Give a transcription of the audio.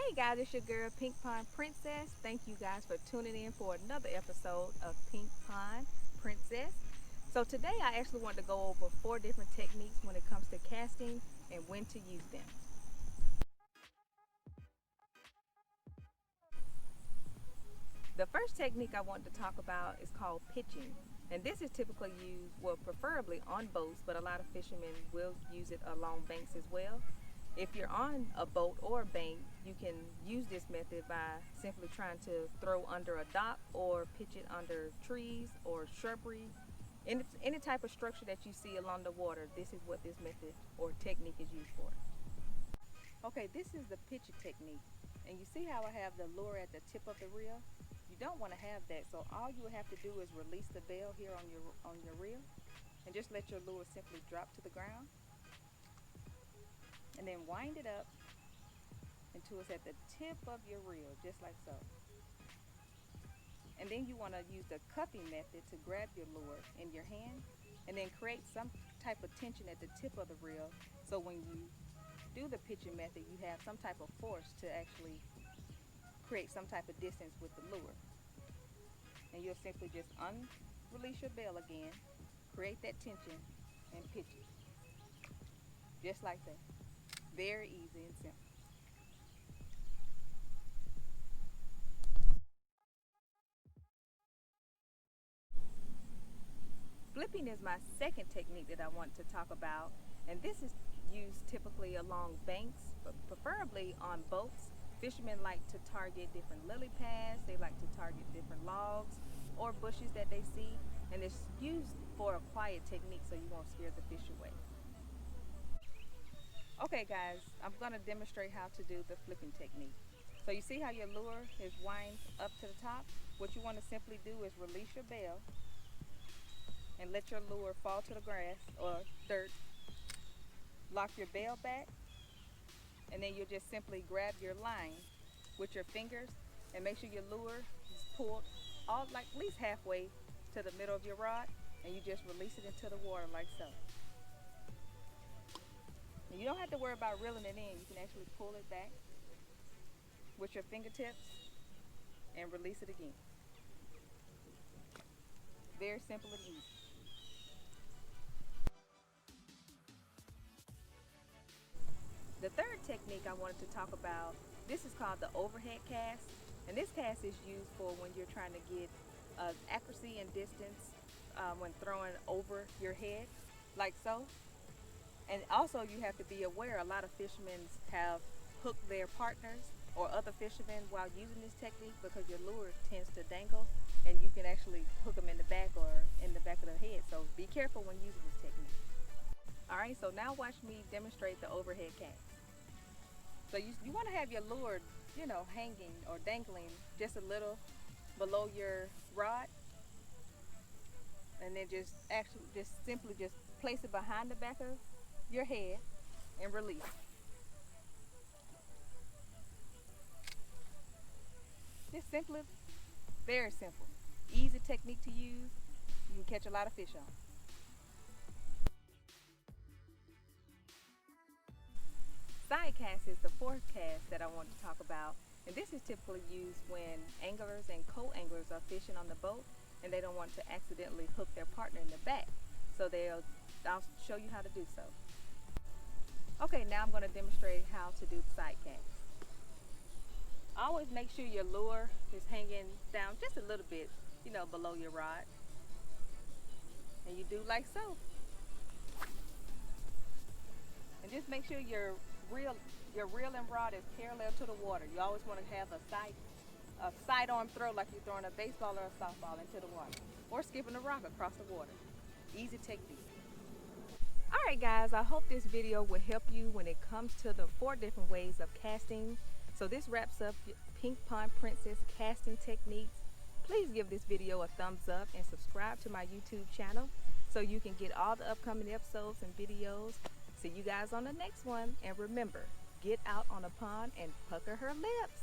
Hey guys, it's your girl Pink Pond Princess. Thank you guys for tuning in for another episode of Pink Pond Princess. So today I actually wanted to go over 4 different techniques when it comes to casting and when to use them. The first technique I want to talk about is called pitching. And this is typically used, well, preferably on boats, but a lot of fishermen will use it along banks as well. If you're on a boat or a bank, you can use this method by simply trying to throw under a dock or pitch it under trees or shrubbery. Any type of structure that you see along the water, this is what this method or technique is used for. Okay, this is the pitching technique. And you see how I have the lure at the tip of the reel? You don't want to have that, so all you have to do is release the bail here on your reel and just let your lure simply drop to the ground. And then wind it up until it's at the tip of your reel, just like so. And then you want to use the cupping method to grab your lure in your hand and then create some type of tension at the tip of the reel, so when you do the pitching method, you have some type of force to actually create some type of distance with the lure. And you'll simply just release your bail again, create that tension, and pitch it. Just like that. Very easy and simple. Flipping is my second technique that I want to talk about, and this is used typically along banks, but preferably on boats. Fishermen like to target different lily pads, they like to target different logs or bushes that they see, and it's used for a quiet technique so you won't scare the fish away. Okay guys, I'm going to demonstrate how to do the flipping technique. So you see how your lure is wind up to the top? What you want to simply do is release your bail and let your lure fall to the grass or dirt. Lock your bail back, and then you'll just simply grab your line with your fingers and make sure your lure is pulled all like at least halfway to the middle of your rod, and you just release it into the water like so. And you don't have to worry about reeling it in. You can actually pull it back with your fingertips and release it again. Very simple and easy. The third technique I wanted to talk about, this is called the overhead cast. And this cast is used for when you're trying to get accuracy and distance when throwing over your head, like so. And also you have to be aware, a lot of fishermen have hooked their partners or other fishermen while using this technique because your lure tends to dangle and you can actually hook them in the back or in the back of the head. So be careful when using this technique. Alright, so now watch me demonstrate the overhead cast. So you want to have your lure, hanging or dangling just a little below your rod, and then just simply place it behind the back of your head and release. Just simply, very simple, easy technique to use. You can catch a lot of fish on. Side cast is the fourth cast that I want to talk about, and this is typically used when anglers and co-anglers are fishing on the boat and they don't want to accidentally hook their partner in the back. So I'll show you how to do so. Okay, now I'm going to demonstrate how to do the side cast. Always make sure your lure is hanging down just a little bit, below your rod. And you do like so. And just make sure your reeling rod is parallel to the water. You always want to have a sidearm throw like you're throwing a baseball or a softball into the water, or skipping a rock across the water. Easy technique. Alright guys, I hope this video will help you when it comes to the 4 different ways of casting. So this wraps up Pink Pond Princess casting techniques. Please give this video a thumbs up and subscribe to my YouTube channel so you can get all the upcoming episodes and videos. See you guys on the next one, and remember, get out on a pond and pucker her lips.